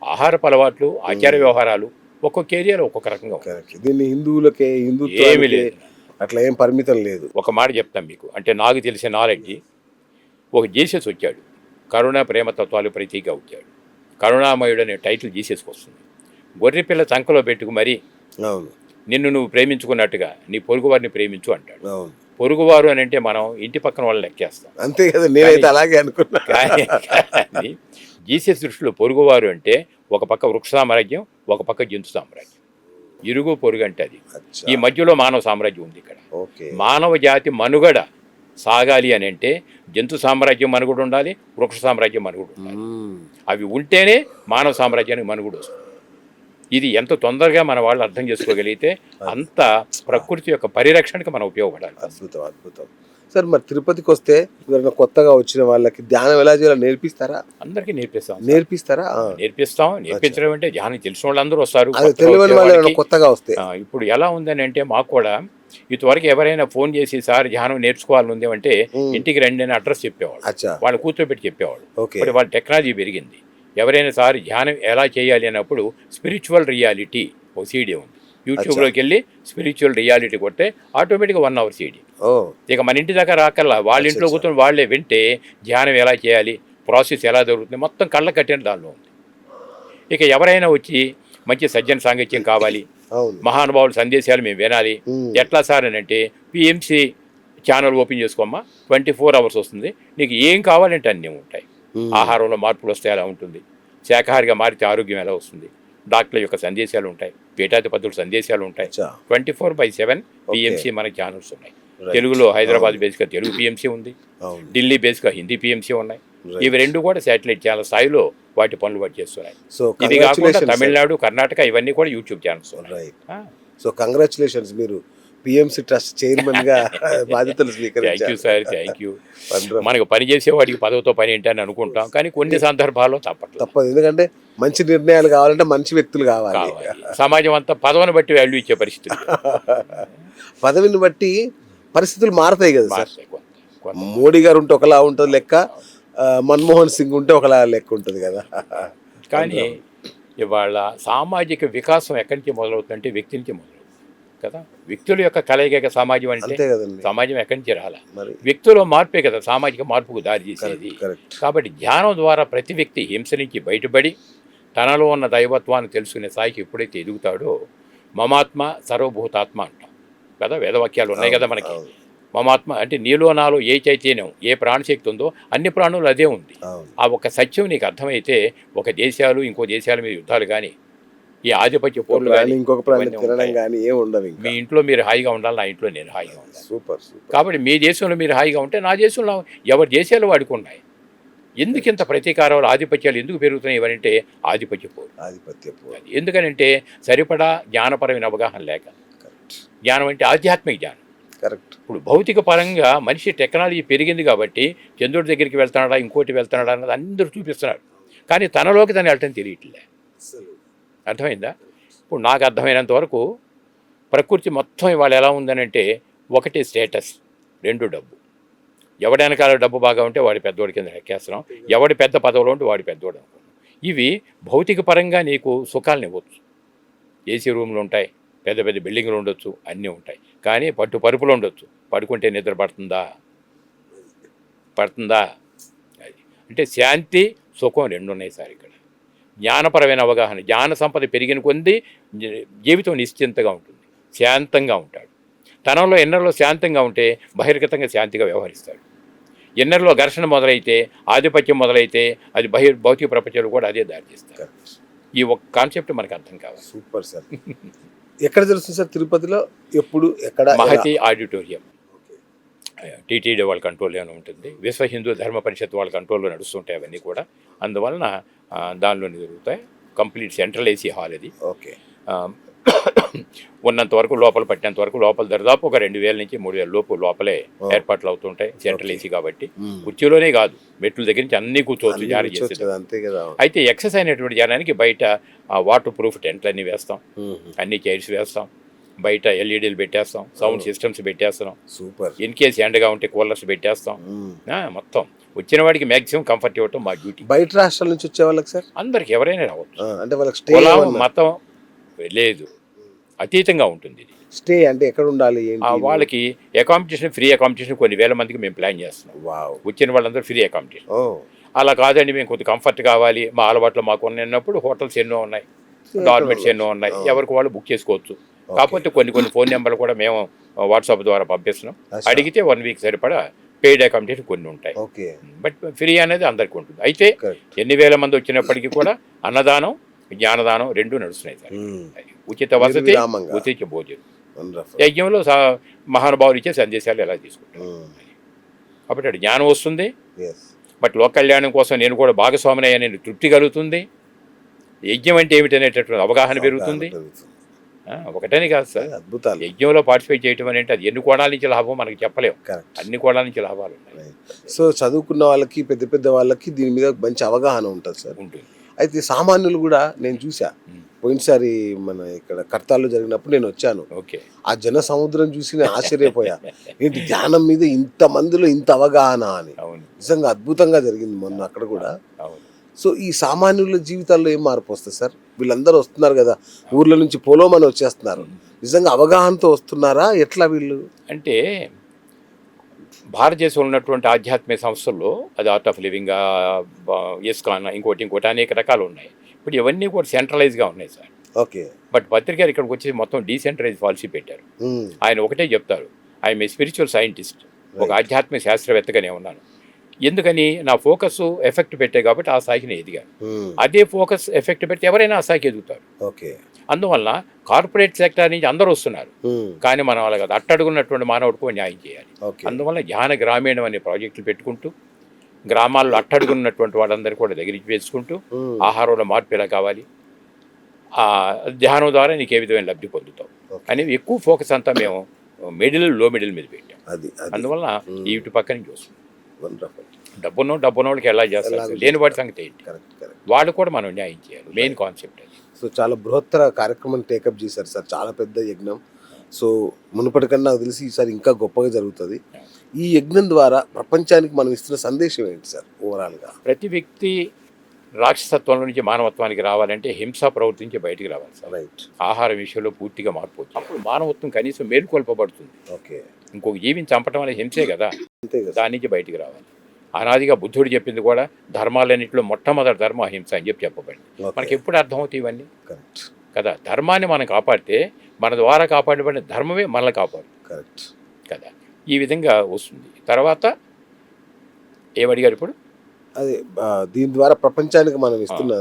ఆహారపు అలవాట్లు, ఆచార వ్యవహారాలు ఒక్కొక్క ఏరియాలో ఒక్కొక్క రకంగా ఉంటాయి. కరెక్ట్. దీన్ని హిందువులకే ఏమీ హిందుత్వానికి లేదు. అట్లా ఏం పరిమితం లేదు. ఒక మాట చెప్తాను మీకు, అంటే నాకు తెలిసిన నాలెడ్జ్, ఒక జీసస్ వచ్చాడు, కరుణ ప్రేమ తత్వాలు ప్రతీక వచ్చాడు. కరుణామయుడు అనే టైటిల్ జీసస్కి వస్తుంది. గొర్రెపిల్ల చంకలో పెట్టుకు మరి అవును నిన్ను నువ్వు ప్రేమించుకున్నట్టుగా నీ పొరుగువారిని ప్రేమించు అంటాడు. అవును. పొరుగువారు అని అంటే మనం ఇంటి పక్కన వాళ్ళని లెక్కేస్తాం. అంతే కదా, నేనైతే అలాగే అనుకున్నా. కానీ జీసస్ దృష్టిలో పొరుగువారు అంటే ఒక పక్క వృక్ష సామ్రాజ్యం, ఒక పక్క జంతు సామ్రాజ్యం, ఇరుగు పొరుగు అంటే అది. ఈ మధ్యలో మానవ సామ్రాజ్యం ఉంది. ఇక్కడ ఓకే. మానవ జాతి మనుగడ సాగాలి అని అంటే జంతు సామ్రాజ్యం మనుగడ ఉండాలి, వృక్ష సామ్రాజ్యం మనుగడ ఉండాలి. అవి ఉంటేనే మానవ సామ్రాజ్యానికి మనుగడ వస్తుంది. ఇది ఎంత తొందరగా మన వాళ్ళు అర్థం చేసుకోగలిగితే అంత ప్రకృతి యొక్క పరిరక్షణకు మనం ఉపయోగపడాలి. అద్భుతం అద్భుతం. సార్, మరి తిరుపతికి వస్తే ఎవరైనా కొత్తగా వచ్చిన వాళ్ళకి ధ్యానం ఎలా చేయాలో నేర్పిస్తారా? అందరికీ నేర్పిస్తాం. నేర్పించడం అంటే ధ్యానం తెలిసిన వాళ్ళు అందరూ వస్తారు. తెలియని వాళ్ళు కొత్తగా వస్తే ఇప్పుడు ఎలా ఉందని అంటే మాకు కూడా ఇంతవరకు ఎవరైనా ఫోన్ చేసి సార్ ధ్యానం నేర్చుకోవాలని ఉంది అంటే ఇంటికి రండి అని అడ్రస్ చెప్పేవాళ్ళు, వాళ్ళు కూర్చోబెట్టి చెప్పేవాళ్ళు. ఇప్పుడు వాళ్ళ టెక్నాలజీ పెరిగింది. ఎవరైనా సార్ ధ్యానం ఎలా చేయాలి అన్నప్పుడు స్పిరిచువల్ రియాలిటీ ఒక సీడీ ఉంది. యూట్యూబ్లోకి వెళ్ళి స్పిరిచువల్ రియాలిటీ కొడితే ఆటోమేటిక్గా 1 అవర్ సీడీ. ఇక మన ఇంటి దాకా రాకల్లా వాళ్ళ ఇంట్లో కూర్చొని వాళ్ళే వింటే ధ్యానం ఎలా చేయాలి, ప్రాసెస్ ఎలా జరుగుతుంది మొత్తం కళ్ళ కట్టిన దానిలో ఉంది. ఇక ఎవరైనా వచ్చి మంచి సజ్జన సాంగత్యం కావాలి, మహానుభావుల సందేశాలు మేము వినాలి, ఎట్లా సార్ అని అంటే పిఎంసి ఛానల్ ఓపెన్ చేసుకోమ్మా, 24 అవర్స్ వస్తుంది, నీకు ఏం కావాలంటే అన్నీ ఉంటాయి. ఆహారంలో మార్పులు వస్తే ఎలా ఉంటుంది, శాకాహారిగా మారితే ఆరోగ్యం ఎలా వస్తుంది, డాక్టర్ల యొక్క సందేశాలు ఉంటాయి, పీఠాధిపతుల సందేశాలు ఉంటాయి. 24/7 పిఎంసి మన ఛానల్స్ ఉన్నాయి. తెలుగులో హైదరాబాద్ బేస్గా తెలుగు పిఎంసి ఉంది, ఢిల్లీ బేస్గా హిందీ పిఎంసి ఉన్నాయి. ఇవి రెండు కూడా శాటిలైట్ ఛానల్ స్థాయిలో వాటి పనులు వాటి చేస్తున్నాయి. ఇది కాకుండా తమిళనాడు, కర్ణాటక ఇవన్నీ కూడా యూట్యూబ్ ఛానల్స్ ఉన్నాయి. సో కంగ్రాచులేషన్స్, మీరు పిఎంసి ట్రస్ట్ చైర్మన్ గా బాధ్యతలు స్వీకరించారు. Thank you sir, thank you. మనకు పని చేసేవాడికి పదవితో పని ఏంటని అనుకుంటాం, కానీ కొన్ని సందర్భాల్లో తప్పదు. ఎందుకంటే మంచి నిర్ణయాలు కావాలంటే మంచి వ్యక్తులు కావాలి. సమాజం అంతా పదవిని బట్టి వాల్యూ ఇచ్చే పరిస్థితి. పదవిని బట్టి పరిస్థితులు మారుతాయి కదా సార్. మోడీ గారు ఉంటే ఒకలా ఉంటుంది లెక్క, మన్మోహన్ సింగ్ ఉంటే ఒకలా లెక్క ఉంటుంది కదా. కానీ ఇవాళ సామాజిక వికాసం ఎక్కడి నుంచి మొదలవుతుందంటే వ్యక్తి నుంచి మొదలవుతుంది కదా. వ్యక్తుల యొక్క కలయిక సమాజం అంటే సమాజం ఎక్కడి నుంచి రాలా, వ్యక్తుల మార్పే కదా సామాజిక మార్పుకు దారి తీసేది. కాబట్టి ధ్యానం ద్వారా ప్రతి వ్యక్తి హింస నుంచి బయటపడి తనలో ఉన్న దైవత్వాన్ని తెలుసుకునే స్థాయికి ఎప్పుడైతే ఎదుగుతాడో, మమాత్మ సర్వభూతాత్మ అంటాం కదా, వేదవాక్యాలు ఉన్నాయి కదా మనకి. మమాత్మ అంటే నీలో నాలో ఏ చైతన్యం, ఏ ప్రాణశక్తి ఉందో అన్ని ప్రాణులు అదే ఉంది. ఆ ఒక సత్యం నీకు అర్థమైతే ఒక దేశాలు ఇంకో దేశాల మీద యుద్ధాలు కానీ, ఈ ఆధిపత్య పోర్లు కానీ, ఇంకొక ప్రాణం కానీ ఏం ఉండవు. మీ ఇంట్లో మీరు హాయిగా ఉండాలి, నా ఇంట్లో నేను హాయిగా ఉండాలి. సూపర్. కాబట్టి మీ దేశంలో మీరు హాయిగా ఉంటే నా దేశంలో ఎవరి దేశాలు వాడికి ఉన్నాయి. ఎందుకు ఇంత ప్రతీకారాలు, ఆధిపత్యాలు ఎందుకు పెరుగుతున్నాయి ఇవనంటే ఆధిపత్య పోరు. ఎందుకనంటే సరిపడా జ్ఞానపరమైన అవగాహన లేక. జ్ఞానం అంటే ఆధ్యాత్మిక జ్ఞానం. కరెక్ట్. ఇప్పుడు భౌతిక పరంగా మనిషి టెక్నాలజీ పెరిగింది కాబట్టి చంద్రుడి దగ్గరికి వెళ్తున్నాడా, ఇంకోటి వెళ్తున్నాడా అన్నది అందరూ చూపిస్తున్నారు, కానీ తనలోకి తను వెళ్ళటం తెలియట్లే. అర్థమైందా? ఇప్పుడు నాకు అర్థమైనంత వరకు ప్రకృతి మొత్తం ఇవాళ ఎలా ఉందనంటే, ఒకటి స్టేటస్, రెండు డబ్బు. ఎవడి వెనకాల డబ్బు బాగా ఉంటే వాడి పెద్దోడి కింద ఎక్కేస్తున్నాం, ఎవడి పెద్ద పదవిలో ఉంటే వాడి పెద్దోడు అనుకున్నాం. ఇవి భౌతిక పరంగా నీకు సుఖాలను ఇవ్వచ్చు. ఏసీ రూమ్లు ఉంటాయి, పెద్ద పెద్ద బిల్డింగ్లు ఉండొచ్చు, అన్నీ ఉంటాయి, కానీ పట్టు పరుపులు ఉండొచ్చు, పడుకుంటే నిద్ర పడుతుందా? అది అంటే శాంతి సుఖం రెండు ఉన్నాయి సార్ ఇక్కడ. జ్ఞానపరమైన అవగాహన, జ్ఞాన సంపద పెరిగిన కొద్దీ జీవితం నిశ్చింతగా ఉంటుంది, శాంతంగా ఉంటాడు. తనంలో ఇన్నర్లో శాంతంగా ఉంటే బహిర్గతంగా శాంతిగా వ్యవహరిస్తాడు. ఇన్నర్లో ఘర్షణ మొదలైతే, ఆధిపత్యం మొదలైతే అది భౌతిక ప్రపంచంలో కూడా అదే దారి చేస్తారు. ఈ ఒక కాన్సెప్ట్ మనకు అర్థం కావాలి. Super sir. ఎక్కడ తెలుస్తుంది సార్ తిరుపతిలో? ఎప్పుడు ఎక్కడ? మహతి ఆడిటోరియం, టీటీడీ వాళ్ళ కంట్రోల్లోనే ఉంటుంది. విశ్వ హిందూ ధర్మ పరిషత్ వాళ్ళ కంట్రోల్లో నడుస్తుంటాయి అవన్నీ కూడా. అందువలన దానిలోనే జరుగుతాయి. కంప్లీట్ సెంట్రల్ ఏసీ హాల్ ఇది. ఓకే. ఉన్నంత వరకు లోపల పట్టినంత వరకు లోపల దాదాపు ఒక 2000 నుంచి 3000 లోపు లోపలే ఏర్పాట్లు అవుతుంటాయి. సెంట్రల్ ఏసీ కాబట్టి కుర్చీలోనే కాదు, మెట్ల దగ్గర నుంచి అన్నీ కూర్చోవచ్చు, జారీ చేసేది. అయితే ఎక్సెస్ అయినటువంటి జనానికి బయట వాటర్ ప్రూఫ్ టెంట్లు అన్నీ వేస్తాం, అన్ని చైర్స్ వేస్తాం, బయట ఎల్ఈడీలు పెట్టేస్తాం, సౌండ్ సిస్టమ్స్ పెట్టేస్తున్నాం. సూపర్. ఇన్ కేసు ఎండగా ఉంటే కూలర్స్ పెట్టేస్తాం. మొత్తం వచ్చిన వాడికి మ్యాక్సిమం కంఫర్ట్ ఇవ్వటం మా డ్యూటీ. బయట రాష్ట్రాల నుంచి వచ్చే వాళ్ళకి సార్ అందరికి ఎవరైనా రావచ్చు. అంటే వాళ్ళకి మతం లేదు, అతీతంగా ఉంటుంది. స్టే అంటే ఎక్కడ ఉండాలి? వాళ్ళకి అకామిడేషన్, ఫ్రీ అకామిడేషన్ కొన్ని వేల మందికి మేము ప్లాన్ చేస్తున్నాం. వచ్చిన వాళ్ళందరూ ఫ్రీ అకామిడేషన్. అలా కాదండి మేము కొంచెం కంఫర్ట్ కావాలి, మా అలవాట్లు మాకు ఉన్నప్పుడు హోటల్స్ ఎన్నో ఉన్నాయి, డార్మెంట్స్ ఎన్నో ఉన్నాయి, ఎవరికి వాళ్ళు బుక్ చేసుకోవచ్చు. కాకపోతే కొన్ని ఫోన్ నెంబర్లు కూడా మేము వాట్సాప్ ద్వారా పంపిస్తున్నాం. అడిగితే 1 వీక్ సరిపడా పెయిడ్ అకామిడేషన్ కొన్ని ఉంటాయి. బట్ ఫ్రీ అనేది అందరికీ ఉంటుంది. అయితే ఎన్ని వేల మంది వచ్చినప్పటికీ కూడా అన్నదానం, జ్ఞానదానం రెండు నడుస్తున్నాయి సార్. ఉచిత వసతి, ఉచిత భోజనం. యజ్ఞంలో మహానుభావులు ఇచ్చే సందేశాలు ఎలా తీసుకుంటారు కాబట్టి అటు జ్ఞానం వస్తుంది. బట్ లోక కళ్యాణం కోసం నేను కూడా భాగస్వామిని అయ్యా, తృప్తి కలుగుతుంది. యజ్ఞం అంటే ఏమిటనేటటువంటి అవగాహన పెరుగుతుంది. ఒకటని కాదు సార్, అద్భుతాలు. యజ్ఞంలో పార్టిసిపేట్ చేయడం అంటే అది ఎన్ని కోణాల నుంచి లాభం మనకి చెప్పలేము, అన్ని కోణాల నుంచి లాభాలు ఉన్నాయి. సో చదువుకున్న వాళ్ళకి, పెద్ద పెద్ద వాళ్ళకి దీని మీద మంచి అవగాహన ఉంటుంది సార్. ఉంటుంది. అయితే సామాన్యులు కూడా నేను చూసా, పోయినసారి మన ఇక్కడ కర్తాల్లో జరిగినప్పుడు నేను వచ్చాను. ఓకే. ఆ జన సముద్రం చూసి నేను ఆశ్చర్యపోయా. ఏంటి ధ్యానం మీద ఇంత మందిలో ఇంత అవగాహన అని. నిజంగా అద్భుతంగా జరిగింది మొన్న అక్కడ కూడా. సో ఈ సామాన్యుల జీవితాల్లో ఏం మార్పు వస్తుంది సార్? వీళ్ళందరూ వస్తున్నారు కదా, ఊర్ల నుంచి పోలోమని వచ్చేస్తున్నారు. నిజంగా అవగాహనతో వస్తున్నారా ఎట్లా వీళ్ళు? అంటే భారతదేశంలో ఉన్నటువంటి ఆధ్యాత్మిక సంస్థల్లో అది ఆర్ట్ ఆఫ్ లివింగ్, ఇస్కాన్, ఇంకోటి అనేక రకాలు ఉన్నాయి. ఇప్పుడు ఇవన్నీ కూడా సెంట్రలైజ్గా ఉన్నాయి సార్. ఓకే. బట్ పత్రికారు ఇక్కడికి వచ్చి మొత్తం డీసెంట్రలైజ్ పాలసీ పెట్టారు. ఆయన ఒకటే చెప్తారు, ఐఎమ్ ఏ స్పిరిచువల్ సైంటిస్ట్, ఒక ఆధ్యాత్మిక శాస్త్రవేత్తగానే ఉన్నాను. ఎందుకని నా ఫోకస్ ఎఫెక్ట్ పెట్టే కాబట్టి ఆ స్థాయికి నేను ఎదిగాను. అదే ఫోకస్ ఎఫెక్ట్ పెడితే ఎవరైనా ఆ స్థాయికి ఎదుగుతారు. ఓకే. అందువల్ల కార్పొరేట్ సెక్టర్ నుంచి అందరూ వస్తున్నారు, కానీ మనం అలాగ అట్టడుగున్నటువంటి మానవుడికి న్యాయం చేయాలి. అందువల్ల ధ్యాన గ్రామీణం అనే ప్రాజెక్టులు పెట్టుకుంటూ గ్రామాల్లో అట్టడుగున్నటువంటి వాళ్ళందరూ కూడా దగ్గరికి వేసుకుంటూ ఆహారంలో మార్పు ఎలా కావాలి, ఆ ధ్యానం ద్వారా నీకు ఏ విధమైన లబ్ధి పొందుతావు అనేవి ఎక్కువ ఫోకస్ అంతా మేము లో మిడిల్ మీద పెట్టాం. అందువల్ల ఇటు పక్కన చూస్తున్నాం. డబ్బున్నోళ్ళకి ఎలా చేస్తారు, లేని వాడి సంగతి ఏంటి, వాళ్ళు కూడా మనం న్యాయం చేయాలి. మెయిన్ కాన్సెప్ట్ అది. సో చాలా బృహత్తర కార్యక్రమం టేకప్ చేశారు సార్, చాలా పెద్ద యజ్ఞం. సో మునుపటి కన్నా నాకు తెలిసి ఈసారి ఇంకా గొప్పగా జరుగుతుంది. ఈ యజ్ఞం ద్వారా ప్రపంచానికి మనం ఇస్తున్న సందేశం ఏంటి సార్ ఓవరాల్గా? ప్రతి వ్యక్తి రాక్షసత్వం నుంచి మానవత్వానికి రావాలంటే హింస ప్రవర్తించి బయటికి రావాలి సార్. రైట్. ఆహార విషయంలో పూర్తిగా మార్పు వచ్చింది, అప్పుడు మానవత్వం కనీసం మేలుకొల్పబడుతుంది. ఓకే. ఇంకొక జీవిని చంపడం అనేది హింసే కదా, అంతే కదా. దాని నుంచి బయటికి రావాలి. అనాదిగా బుద్ధుడు చెప్పింది కూడా ధర్మాలన్నింటిలో మొట్టమొదటి ధర్మం అహింస అని చెప్పబడింది. మనకి ఎప్పుడు అర్థమవుతాయి ఇవన్నీ కదా. ధర్మాన్ని మనం కాపాడితే మన ద్వారా కాపాడబడిన ధర్మమే మనల్ని కాపాడు. కరెక్ట్ కదా. ఈ విధంగా వస్తుంది. తర్వాత ఏమడిగారు ఇప్పుడు? అదే దీని ద్వారా ప్రపంచానికి మనం ఇస్తున్న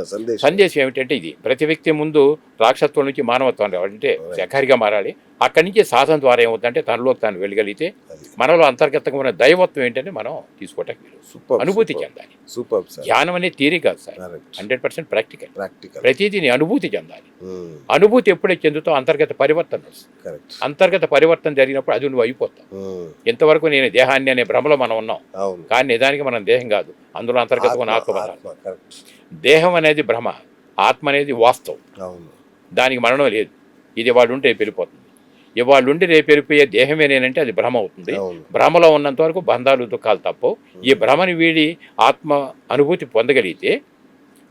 సందేశం ఏమిటంటే ఇది, ప్రతి వ్యక్తి ముందు రాక్షసత్వం నుంచి మానవత్వం రావాలంటే శాఖారిగా మారాలి. అక్కడి నుంచి సాధన ద్వారా ఏమవుతుందంటే తనలోకి తాను వెళ్ళగలిగితే మనలో అంతర్గతంగా దైవత్వం ఏంటంటే మనం తీసుకోవటానికి అనుభూతి చెందాలి. సూపర్. ధ్యానం అనేది థియరీ కాదు సార్, 100% ప్రాక్టికల్. ప్రతిదీ అనుభూతి చెందాలి. అనుభూతి ఎప్పుడైతే చెందుతావు అంతర్గత పరివర్తన వస్తుంది. అంతర్గత పరివర్తన జరిగినప్పుడు అది నువ్వు అయిపోతావు. ఇంతవరకు నేను దేహాన్ని అనే భ్రమలో మనం ఉన్నాం, కానీ నిజానికి మనం దేహం కాదు, అందులో అంతర్గతమైన ఆత్మ. దేహం అనేది భ్రమ, ఆత్మ అనేది వాస్తవం. దానికి మరణం లేదు. ఇది వాళ్ళు ఉంటే వెళ్ళిపోతుంది. ఇవాళ ఉండి రేపు వెళ్ళిపోయే దేహమేనేనంటే అది భ్రమ అవుతుంది. భ్రమలో ఉన్నంత వరకు బంధాలు దుఃఖాలు తప్పవు. ఈ భ్రమని వీడి ఆత్మ అనుభూతి పొందగలిగితే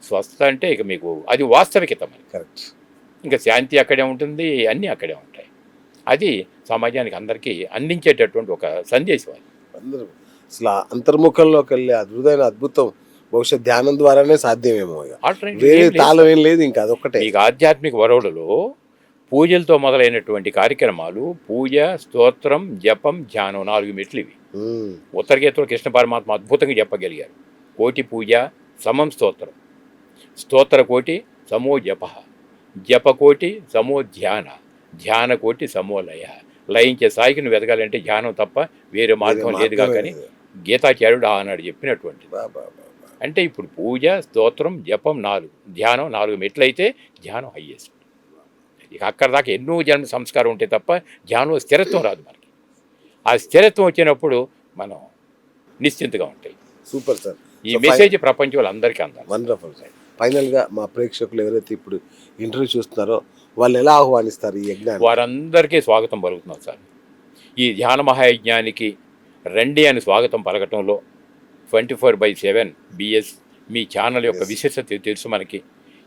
స్వస్థత అంటే ఇక మీకు అది వాస్తవికత. మరి కరెక్ట్. ఇంకా శాంతి అక్కడే ఉంటుంది, అన్నీ అక్కడే ఉంటాయి. అది సమాజానికి అందరికీ అందించేటటువంటి ఒక సందేశం. అది అందరూ అసలు అంతర్ముఖంలోకి వెళ్ళే అద్భుతం బహుశా ధ్యానం ద్వారానే సాధ్యమేమో. వేరే తాళం ఏం లేదు, ఇంకా అదొక్కటే. ఇక ఆధ్యాత్మిక వరవడులో పూజలతో మొదలైనటువంటి కార్యక్రమాలు పూజ, స్తోత్రం, జపం, ధ్యానం 4 మెట్లు ఇవి. ఉత్తరగీతలో కృష్ణ పరమాత్మ అద్భుతంగా చెప్పగలిగారు. కోటి పూజ సమం స్తోత్రం, స్తోత్ర కోటి సమో జప, జపకోటి సమో ధ్యాన, ధ్యాన కోటి సమో లయ. లయించే స్థాయికి నువ్వు ఎదగాలంటే ధ్యానం తప్ప వేరే మార్గం లేదుగా. కానీ గీతాచార్యుడు ఆనాడు చెప్పినటువంటి అంటే ఇప్పుడు పూజ, స్తోత్రం, జపం 4, ధ్యానం 4 మెట్లు అయితే ధ్యానం హయ్యెస్ట్. ఇక అక్కడ దాకా ఎన్నో జన్మ సంస్కారం ఉంటే తప్ప ధ్యానంలో స్థిరత్వం రాదు మనకి. ఆ స్థిరత్వం వచ్చినప్పుడు మనం నిశ్చింతగా ఉంటాయి. Super sir. ఈ మెసేజ్ ప్రపంచంలో అందరికీ అందాలి. Wonderful sir. ఫైనల్గా మా ప్రేక్షకులు ఎవరైతే ఇప్పుడు ఇంటర్వ్యూ చూస్తున్నారో వాళ్ళు ఎలా ఆహ్వానిస్తారు ఈ యజ్ఞాన్ని? వారందరికీ స్వాగతం పలుకుతున్నాం సార్. ఈ ధ్యాన మహాయజ్ఞానికి రండి అని స్వాగతం పలకటంలో 24/7 BS మీ ఛానల్ యొక్క విశేషత తెలుసు మనకి.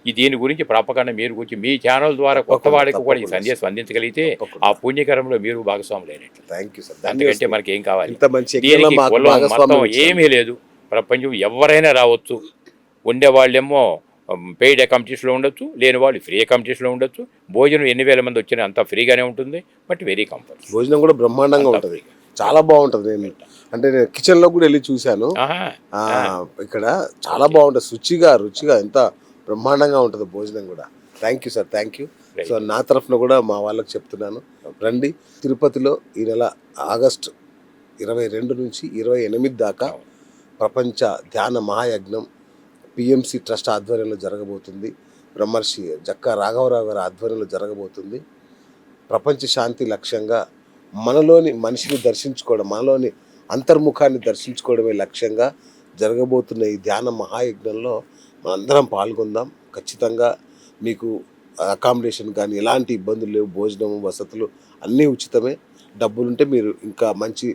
ఈ దీని గురించి ప్రాపకాండ మీరు గురించి మీ ఛానల్ ద్వారా కొత్త వాడికి కూడా ఈ సందేశం అందించగలిగితే ఆ పుణ్యకార్యంలో మీరు భాగస్వాములైనట్లు. Thank you sir. అందుకంటే మనకి ఏం కావాలి, దీనికి మొత్తం ఏమీ లేదు. ప్రపంచం ఎవరైనా రావచ్చు. ఉండేవాళ్ళేమో పెయిడ్ అకామిడేషన్లో ఉండొచ్చు, లేని వాళ్ళు ఫ్రీ అకామిడేషన్లో ఉండొచ్చు. భోజనం 8,000 మంది వచ్చినా అంతా ఫ్రీగానే ఉంటుంది. But very comfort. భోజనం కూడా బ్రహ్మాండంగా ఉంటుంది, చాలా బాగుంటుంది. నేను కిచెన్లో కూడా వెళ్ళి చూశాను. ఇక్కడ చాలా బాగుంటుంది, రుచిగా ఎంత బ్రహ్మాండంగా ఉంటుంది భోజనం కూడా. Thank you sir, thank you. So నా తరఫున కూడా మా వాళ్ళకి చెప్తున్నాను, రండి. తిరుపతిలో ఈ నెల ఆగస్టు 22 నుంచి 28 దాకా ప్రపంచ ధ్యాన మహాయజ్ఞం PMC ట్రస్ట్ ఆధ్వర్యంలో జరగబోతుంది. బ్రహ్మర్షి జక్కా రాఘవరావు గారి ఆధ్వర్యంలో జరగబోతుంది. ప్రపంచ శాంతి లక్ష్యంగా మనలోని మనిషిని దర్శించుకోవడం, మనలోని అంతర్ముఖాన్ని దర్శించుకోవడమే లక్ష్యంగా జరగబోతున్న ఈ ధ్యాన మహాయజ్ఞంలో మనందరం పాల్గొందాం. ఖచ్చితంగా మీకు అకామిడేషన్ కానీ ఎలాంటి ఇబ్బందులు లేవు, భోజనం వసతులు అన్నీ ఉచితమే. డబ్బులుంటే మీరు ఇంకా మంచి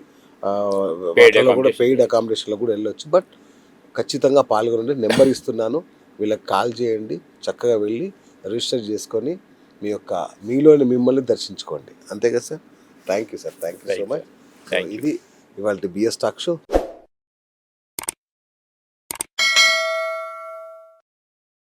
కూడా పెయిడ్ అకామిడేషన్లో కూడా వెళ్ళొచ్చు. బట్ ఖచ్చితంగా పాల్గొనండి. నెంబర్ ఇస్తున్నాను, వీళ్ళకి కాల్ చేయండి. చక్కగా వెళ్ళి రిజిస్టర్ చేసుకొని మీలోని మిమ్మల్ని దర్శించుకోండి. అంతే కదా sir? Thank you sir, thank you so much. ఇది ఇవాళ BS టాక్ షో.